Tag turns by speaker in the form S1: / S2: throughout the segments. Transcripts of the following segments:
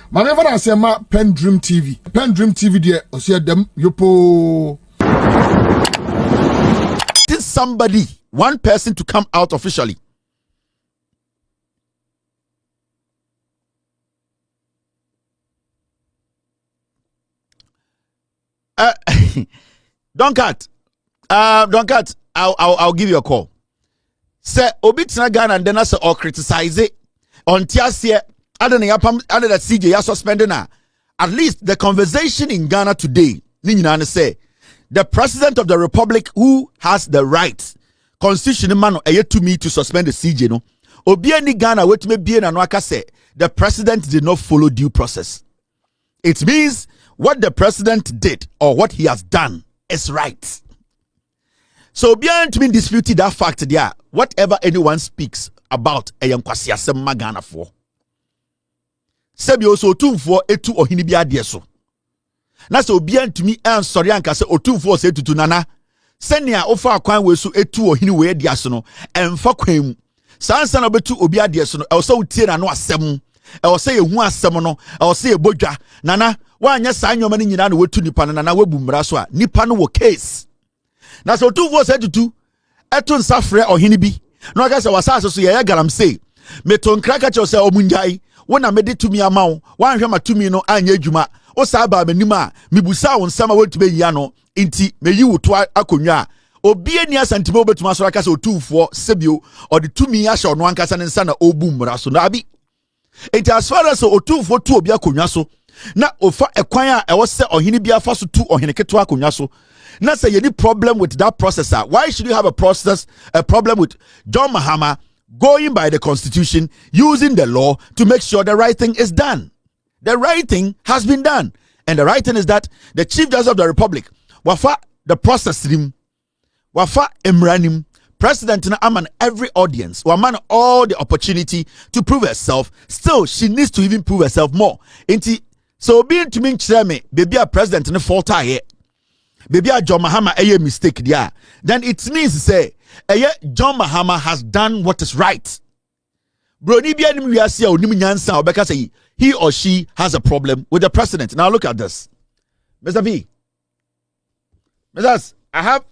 S1: Mame fa na say ma PENDREAM TV. PENDREAM TV there o say dem yopo.
S2: Did somebody, one person to come out officially. Don't cut. I'll give you a call. Say Obitina Ghana and then I say or criticize it on Tiasia. Other than that CJ ya suspended now. At least the conversation in Ghana today, Ninyana say the president of the republic who has the right, constitutional man to me to suspend the CJ no. Obiani Ghana wait me be na no aka say the president did not follow due process. It means what the president did or what he has done is right. So beyond to me disputed that fact there, whatever anyone speaks about a young kwasiasem magana for. Sebi also otumfo etu ohini bia de so. Na so beyond to me and sorry anka se otumfo se tutu nana. Senia ofa akwan we so etu ohini we de so no emfa kwan mu. Sansa na betu obi ade so no e so utie na no asem. E say ehu asem no, e say ebodwa. Nana wanya sa nyoma ni nyina na wetu nipa nana wabu mmara so a nipa no wo case. Na so otumfo se tutu eto nsafre ohini bi. No aka se wasase so ye galamsey. Meton kraka che se omunjai. Wona mede tumi amawo wanhwe matumi no anya adwuma o saa ba manim a mibusa wo nsama wotube yia no nti meyi woto akonwa obi ani asantime obetuma so aka se otufo sebio o de tumi ahye ono ankasa ne nsa na obu mmra so na abi enti as far as otufo tu obi akonwa so na ofa ekwan a ewo se ohene bia fa so tu ohene keto akonwa so na say any problem with that processor. Why should you have a problem with John Mahama going by the constitution, using the law to make sure the right thing is done? The right thing has been done. And the right thing is that the Chief Justice of the Republic, wafa the process him, wafa emranim, President na aman every audience, waman all the opportunity to prove herself. Still, she needs to even prove herself more. So being to me, baby, a president in the fault here. Baby, John Mahama a mistake there. Then it means to say, John Mahama has done what is right. Because he or she has a problem with the president. Now look at this. Mr. P. Mr.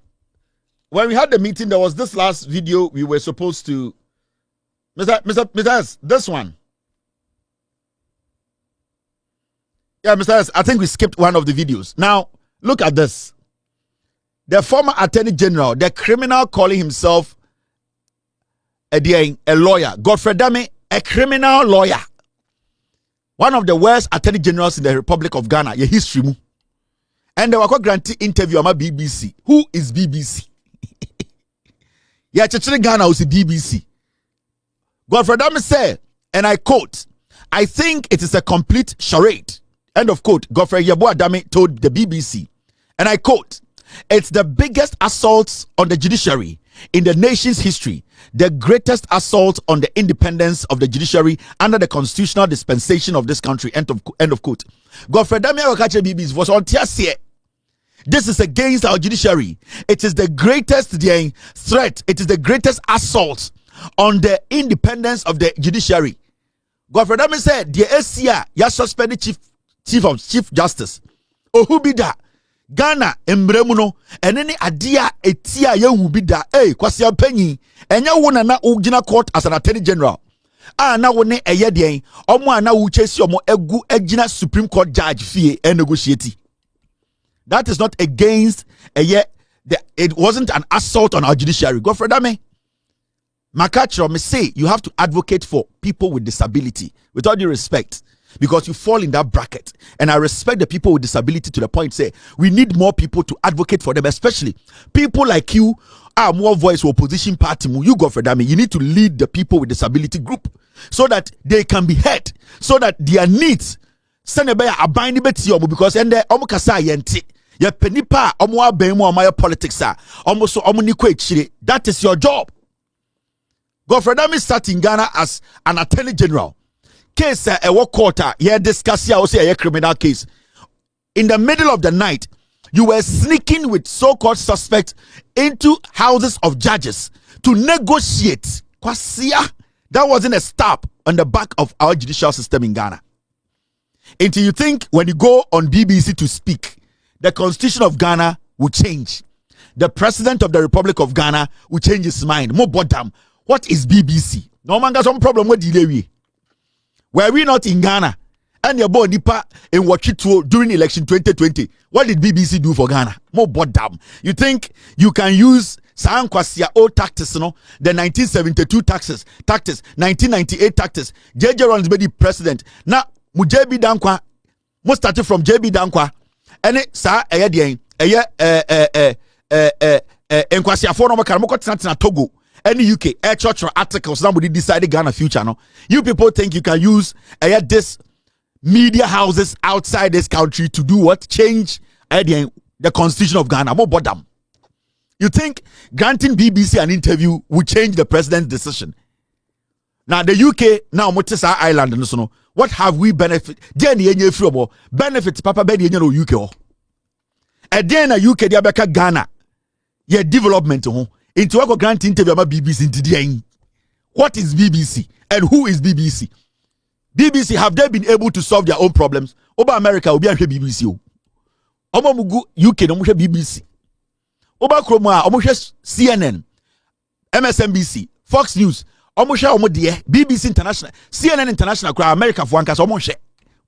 S2: When we had the meeting, there was this last video we were supposed to. Mr. This one. Yeah, Mr. I think we skipped one of the videos. Now, look at this. The former Attorney General, the criminal calling himself a lawyer, Godfred Damme, a criminal lawyer. One of the worst Attorney Generals in the Republic of Ghana, your history. And they were granted interview on BBC. Who is BBC? Yeah, Ghana was the BBC. Godfred Damme said, and I quote, "I think it is a complete charade." End of quote. Godfred Damme told the BBC, and I quote, "It's the biggest assault on the judiciary in the nation's history, the greatest assault on the independence of the judiciary under the constitutional dispensation of this country." End of quote. Godfred Damme BBC was on TSC. This is against our judiciary. It is the greatest threat. It is the greatest assault on the independence of the judiciary. Godfred Damme said, "The SCA ya suspended Chief Justice. Oh, who be that? Ghana embremuno and any idea etia ye will be that kwasi penny and ya wona na ugina court as an Attorney General. Na wone eye den omo na wu chesi omo egu egina Supreme Court judge fee and negotiate." That is not against it wasn't an assault on our judiciary. Godfred Damme Makacho me say you have to advocate for people with disability with all due respect, because you fall in that bracket. And I respect the people with disability to the point say we need more people to advocate for them, especially people like you are more voice for opposition party. You go for them. You need to lead the people with disability group so that they can be heard, so that their needs send a binding because and the omukasa yenti ya penipa omwa bemu omaya politics almost omunikwe. That is your job. Godfred Damme started in Ghana as an Attorney General. Case a work quarter, yeah, discuss here also a criminal case. In the middle of the night, you were sneaking with so-called suspects into houses of judges to negotiate. Kwasia, that wasn't a stop on the back of our judicial system in Ghana. Until you think when you go on BBC to speak, the constitution of Ghana will change. The president of the Republic of Ghana will change his mind. More bottom. What is BBC? No man got some problem with delay. Were we not in Ghana? And your boy Nipa in what during election 2020. What did BBC do for Ghana? More bottom. You think you can use Sankwasia old tactics, no? The 1972 taxes, 1998 taxes. JJ runs be the president. Now, JB Dankwa, most started from JB Dankwa. And it sa Nkwasia for no makamoko tina Togo. Any UK air church articles somebody decided Ghana future. No, you people think you can use this media houses outside this country to do what? Change the constitution of Ghana. More bottom. You think granting BBC an interview will change the president's decision? Now the UK now Motesa Island and so no. What have we benefit? Benefits Papa Bedi UK. And then a UK diabeka Ghana. Yeah, development into a grant interview about BBC into the. What is BBC and who is BBC? BBC, have they been able to solve their own problems? Over America will be a BBC. Oba mugu UK no BBC. Oba Chroma, CNN, MSNBC, Fox News, BBC International, CNN International, America for one case,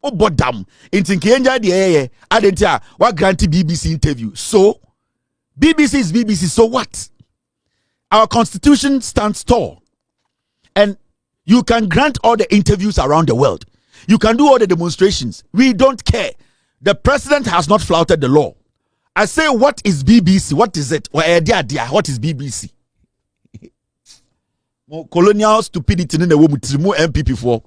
S2: Obo Damme. In Tinkenja the Adentia, what granted BBC interview. So, BBC is BBC, so what? Our constitution stands tall. And you can grant all the interviews around the world. You can do all the demonstrations. We don't care. The president has not flouted the law. I say, what is BBC? What is it? What is BBC? Colonial stupidity in the world with more MPP for.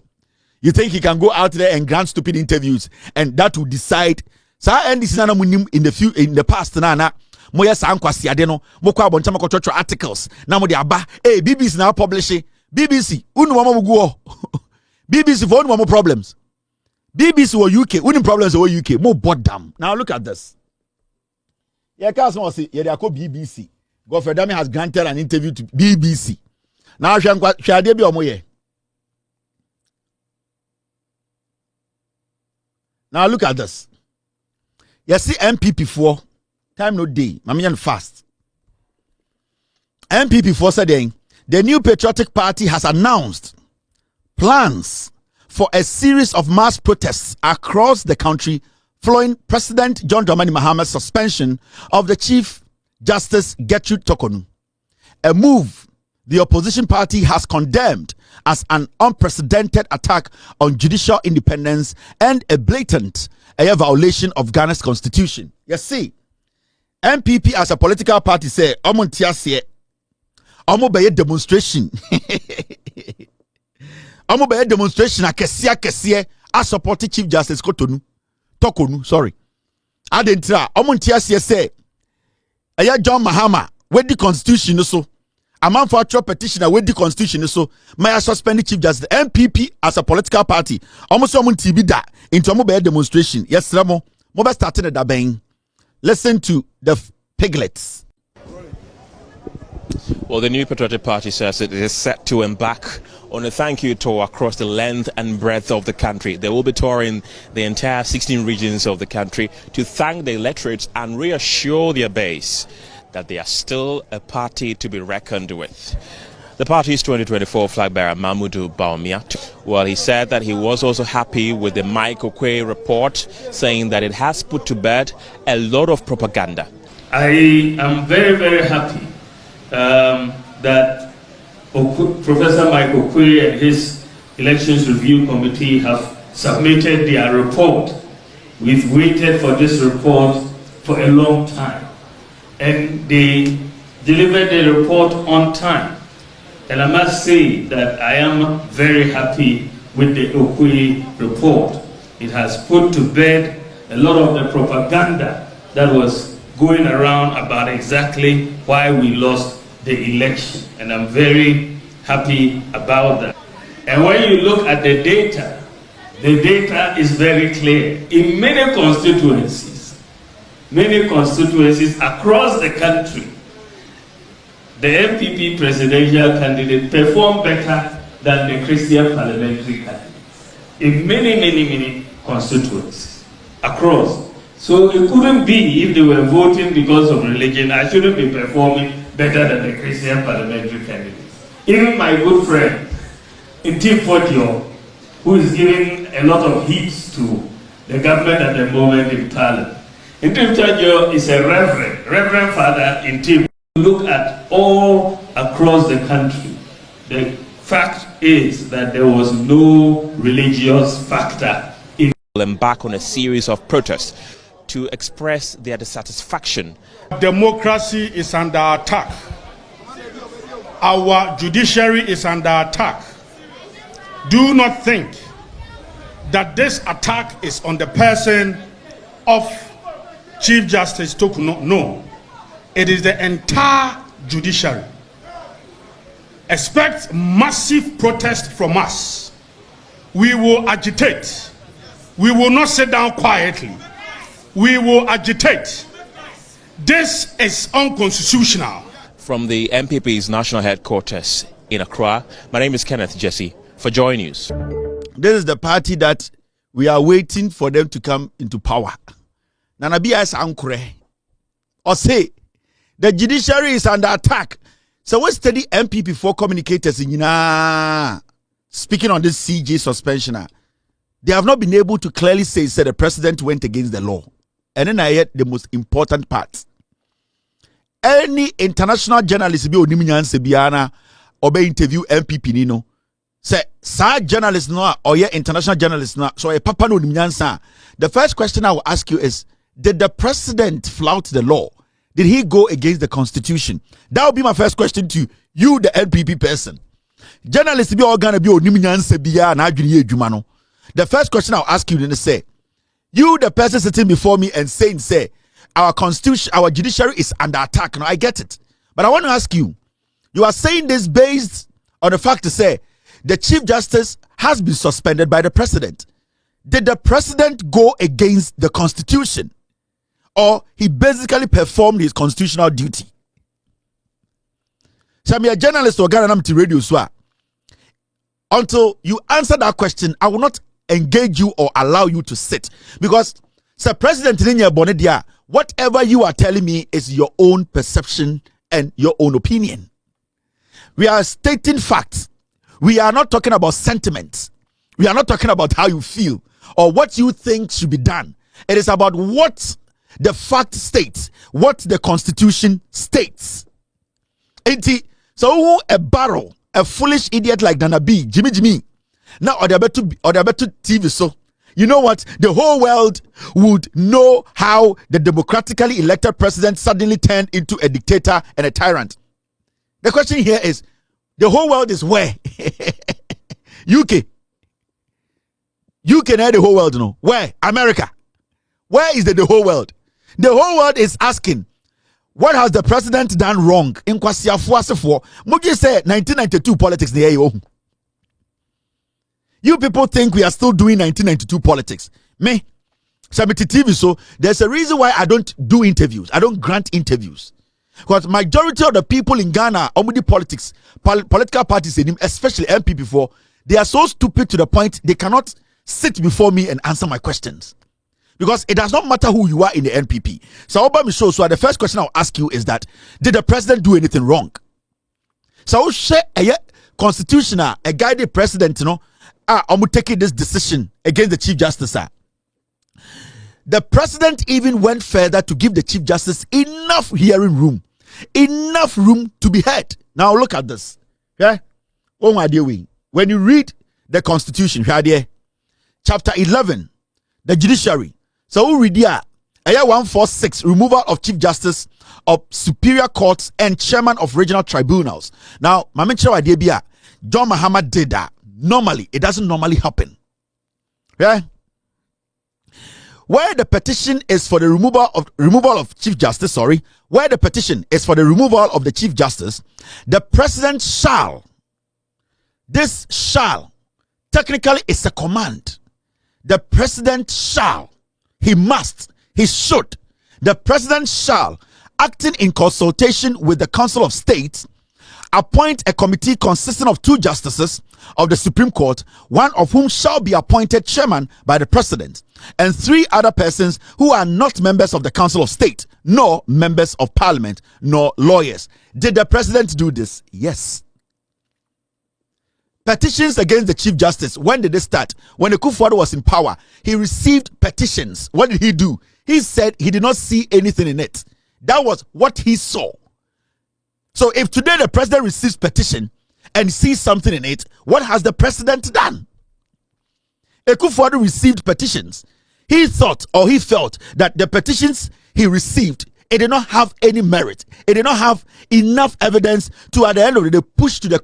S2: You think he can go out there and grant stupid interviews and that will decide? So in the past, Nana, Moya Sankwasi Adeno, Mokwa Bonchama articles. Now BBC now publishing. BBC, BBC for more problems. BBC or UK, winning problems or UK, more bottom. Now look at this. Yeah, Casmo say, yeah, they are called BBC. Godfred Damme has granted an interview to BBC. Now, shall be on my. Now look at this. You see MPP4, time no day, Mamian fast. MPP4 said the New Patriotic Party has announced plans for a series of mass protests across the country following President John Dramani Mahama's suspension of the Chief Justice Gertrude Torkornoo, a move the opposition party has condemned as an unprecedented attack on judicial independence and a blatant violation of Ghana's constitution. You see, MPP as a political party say, "Omontiasie, omo demonstration, omo demonstration akesie a support Chief Justice Torkornoo, sorry. Adentra, omontiasie say, aya John Mahama with the constitution so." A man for a petitioner with the constitution so may suspend the Chief Justice. MPP as a political party almost someone TB that into a mobile demonstration. Yes, Ramo, mobile starting at the bang. Listen to the piglets.
S3: Well, the New Patriotic Party says it is set to embark on a thank you tour across the length and breadth of the country. They will be touring the entire 16 regions of the country to thank the electorates and reassure their base that they are still a party to be reckoned with. The party's 2024 flag bearer, Mamudu Bawumia, well, he said that he was also happy with the Mike Okoye report, saying that it has put to bed a lot of propaganda.
S4: I am very, very happy that Professor Mike Okoye and his Elections Review Committee have submitted their report. We've waited for this report for a long time, and they delivered the report on time. And I must say that I am very happy with the Okoye report. It has put to bed a lot of the propaganda that was going around about exactly why we lost the election. And I'm very happy about that. And when you look at the data is very clear. In many constituencies across the country, the MPP presidential candidate performed better than the Christian parliamentary candidates. In many constituencies across. So it couldn't be if they were voting because of religion, I shouldn't be performing better than the Christian parliamentary candidates. Even my good friend, Intim Fortio, who is giving a lot of heat to the government at the moment in Thailand. Intim Fortio is a reverend father in Tim. Look at all across the country. The fact is that there was no religious factor in.
S3: Embark on a series of protests to express their dissatisfaction.
S5: Democracy is under attack. Our judiciary is under attack. Do not think that this attack is on the person of Chief Justice Tokuno. No, it is the entire judiciary. Expect massive protest from us. We will agitate. We will not sit down quietly. We will agitate. This is unconstitutional.
S3: From the MPP's national headquarters in Accra, my name is Kenneth Jesse for Joy News.
S2: This is the party that we are waiting for them to come into power. Nanabia is ankure. Or say, the judiciary is under attack. So we study MPP for communicators in speaking on this CJ suspension. They have not been able to clearly say the president went against the law. And then I heard the most important part. Any international journalist be onimian sebiana or be interview MPP nino. Say, sa journalist no or yeah international journalist no so a papa no onimian sa. The first question I will ask you is, did the president flout the law? Did he go against the constitution? That would be my first question to you, the NPP person. Journalists be all gonna be onimian sebia na adwene adwuma no. The first question I'll ask you is say, you the person sitting before me and saying say our constitution, our judiciary is under attack. No, I get it. But I want to ask you, you are saying this based on the fact to say the Chief Justice has been suspended by the president. Did the president go against the constitution? Or he basically performed his constitutional duty? So I'm a journalist or Ghana to radio so until you answer that question, I will not engage you or allow you to sit. Because Sir President Bonedia, whatever you are telling me is your own perception and your own opinion. We are stating facts. We are not talking about sentiments. We are not talking about how you feel or what you think should be done. It is about what the fact states, what the constitution states. So a barrel, a foolish idiot like Nana B, Jimmy, now or better TV so. You know what? The whole world would know how the democratically elected president suddenly turned into a dictator and a tyrant. The question here is, the whole world is where? UK. UK now the whole world, no. Where? America. Where is the whole world? The whole world is asking, what has the president done wrong? In Kwasiafuasefo, Muji said 1992 politics. You people think we are still doing 1992 politics. Me, Sabiti TV, so there's a reason why I don't do interviews. I don't grant interviews. Because majority of the people in Ghana, omudi politics, political parties, especially MPP4, they are so stupid to the point they cannot sit before me and answer my questions. Because it does not matter who you are in the NPP. So the first question I'll ask you is that, did the president do anything wrong? So share a constitutional, a guided president, I'm taking this decision against the Chief Justice. The president even went further to give the Chief Justice enough hearing room, enough room to be heard. Now look at this. Yeah? When you read the Constitution, chapter 11, the judiciary. So we read here, 146, removal of Chief Justice of Superior Courts and Chairman of Regional Tribunals. Now, John Muhammad did that. Normally, it doesn't normally happen. Yeah? Where the petition is for the removal of Chief Justice, where the petition is for the removal of the Chief Justice, the president shall. This shall technically is a command. The president shall. He must. He should. The president shall, acting in consultation with the Council of State, appoint a committee consisting of 2 justices of the Supreme Court, one of whom shall be appointed chairman by the president, and 3 other persons who are not members of the Council of State, nor members of Parliament, nor lawyers. Did the president do this? Yes. Petitions against the Chief Justice, when did they start? When the Godfred was in power, he received petitions. What did he do? He said he did not see anything in it. That was what he saw. So if today the president receives petition and sees something in it, what has the president done? Godfred received petitions. He thought or he felt that the petitions he received, it did not have any merit. It did not have enough evidence to, at the end of the day, push to the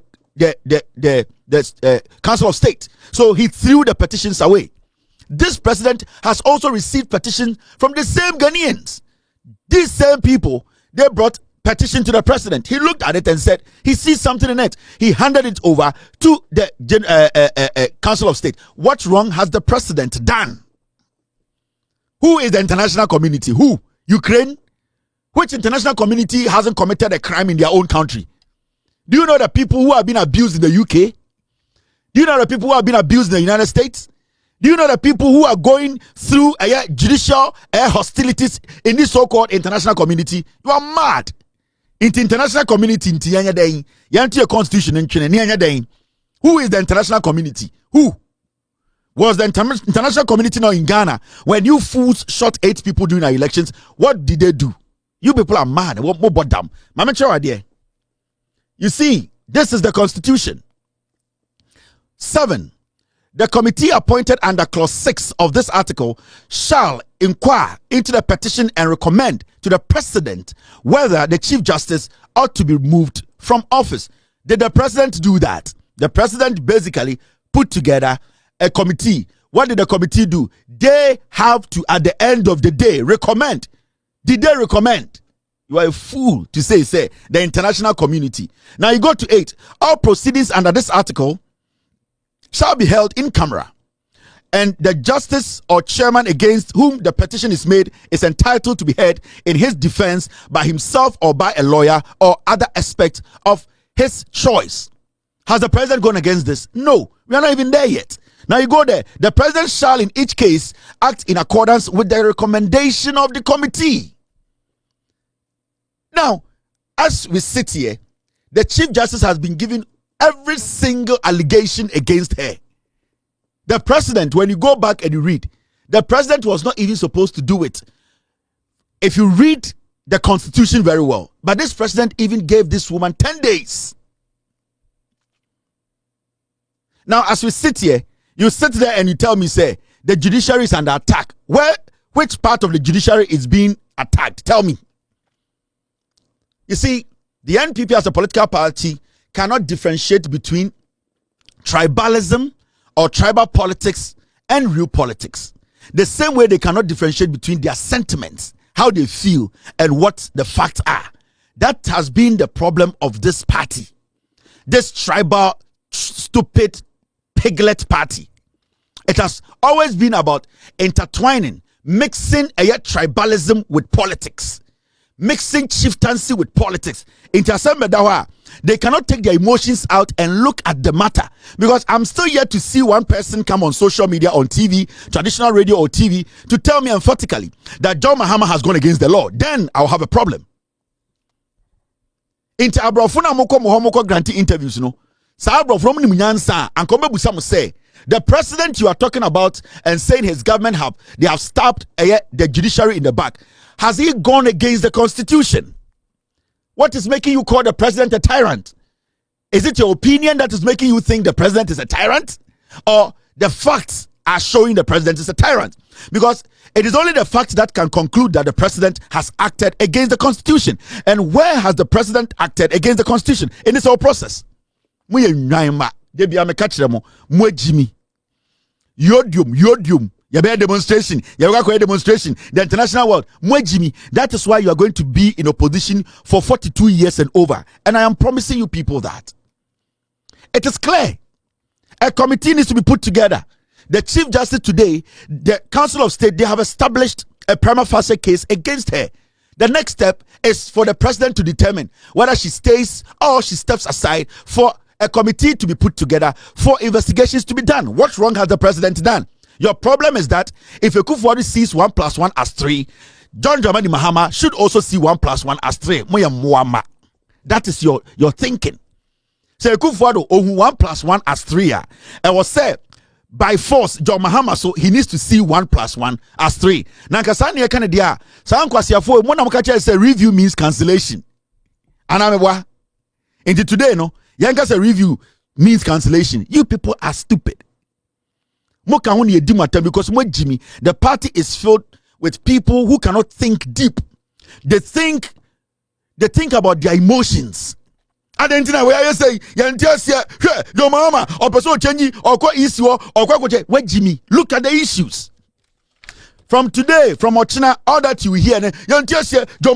S2: Council of State. So he threw the petitions away. This president has also received petitions from the same Ghanaians. These same people, they brought petition to the president. He looked at it and said he sees something in it. He handed it over to the Council of State. What wrong has the president done? Who is the international community? Who? Ukraine? Which international community hasn't committed a crime in their own country? Do you know the people who have been abused in the UK? Do you know the people who have been abused in the United States? Do you know the people who are going through judicial hostilities in this so-called international community? You are mad. In the international community, your constitution, who is the international community? Who? Was the international community now in Ghana when you fools shot 8 people during our elections? What did they do? You people are mad. What more about them? You see, this is the constitution. 7. The committee appointed under clause 6 of this article shall inquire into the petition and recommend to the president whether the Chief Justice ought to be removed from office. Did the president do that? The president basically put together a committee. What did the committee do? They have to, at the end of the day, recommend. Did they recommend? You are a fool to say the international community. Now you go to 8. All proceedings under this article shall be held in camera, and the justice or chairman against whom the petition is made is entitled to be heard in his defense by himself or by a lawyer or other aspect of his choice. Has the president gone against this? No, we are not even there yet. Now you go there. The president shall in each case act in accordance with the recommendation of the committee. Now, as we sit here, the Chief Justice has been given every single allegation against her. The president, when you go back and you read, the president was not even supposed to do it. If you read the constitution very well, but this president even gave this woman 10 days. Now, as we sit here, you sit there and you tell me, say, the judiciary is under attack. Which part of the judiciary is being attacked? Tell me. You see, the NPP as a political party cannot differentiate between tribalism or tribal politics and real politics. The same way they cannot differentiate between their sentiments, how they feel, and what the facts are. That has been the problem of this party. This tribal, stupid, piglet party. It has always been about intertwining, mixing tribalism with politics. Mixing chieftaincy with politics. They cannot take their emotions out and look at the matter. Because I'm still yet to see one person come on social media, on TV, traditional radio or TV, to tell me emphatically that John Mahama has gone against the law. Then I'll have a problem. Inter abrofuna moko granting interviews, Sa abrofuna ni munyansa ankombe busamu say the president you are talking about and saying his government have stabbed the judiciary in the back. Has he gone against the constitution? What is making you call the president a tyrant? Is it your opinion that is making you think the president is a tyrant? Or the facts are showing the president is a tyrant? Because it is only the facts that can conclude that the president has acted against the constitution. And where has the president acted against the constitution in this whole process? Yodium. Demonstration. Demonstration. The international world. That is why you are going to be in opposition for 42 years and over. And I am promising you people that. It is clear. A committee needs to be put together. The Chief Justice today, the Council of State, they have established a prima facie case against her. The next step is for the president to determine whether she stays or she steps aside for a committee to be put together for investigations to be done. What wrong has the president done? Your problem is that if Akufo-Addo sees 1 + 1 as 3, John Dramani Mahama should also see 1 + 1 as 3. That is your thinking. So Akufo-Addo 1 + 1 as 3. I was said by force John Mahama, so he needs to see 1 + 1 as 3. Nankasani Kanadia, Sankwasiafo, Monamukacha say review means cancellation. Anamewa. Into today, no, Yanka say review means cancellation. You people are stupid. Because Jimmy, the party is filled with people who cannot think deep. They think about their emotions. And then I say, your mama or person change or issue or Jimmy, look at the issues. From today, from Ochina, all that you hear, John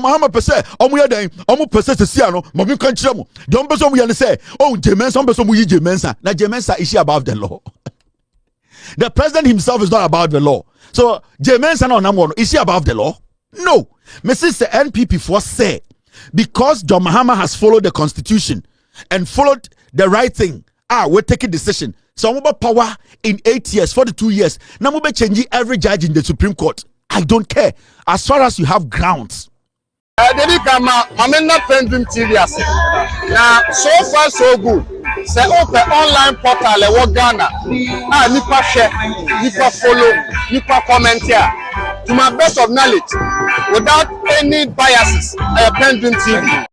S2: Mahama per se, almost per se to see, Mobi Conchamo. Don't person we say, oh, Jemensa, some person we Jemensa. Now, Jemensa is above the law. The president himself is not above the law. So, Jemensa no number is he above the law? No. Mrs. NPP for say, because John Mahama has followed the constitution and followed the right thing, we'll take a decision. So about power in 8 years, 42 years. Now we'll change every judge in the Supreme Court. I don't care as far as you have grounds.
S6: Dedi kama mamena PENDREAM TV ase. Now so far so good. Say open online portal e Ghana. Nipa share, nipa follow, nipa comment here. To my best of knowledge, without any biases, PENDREAM TV.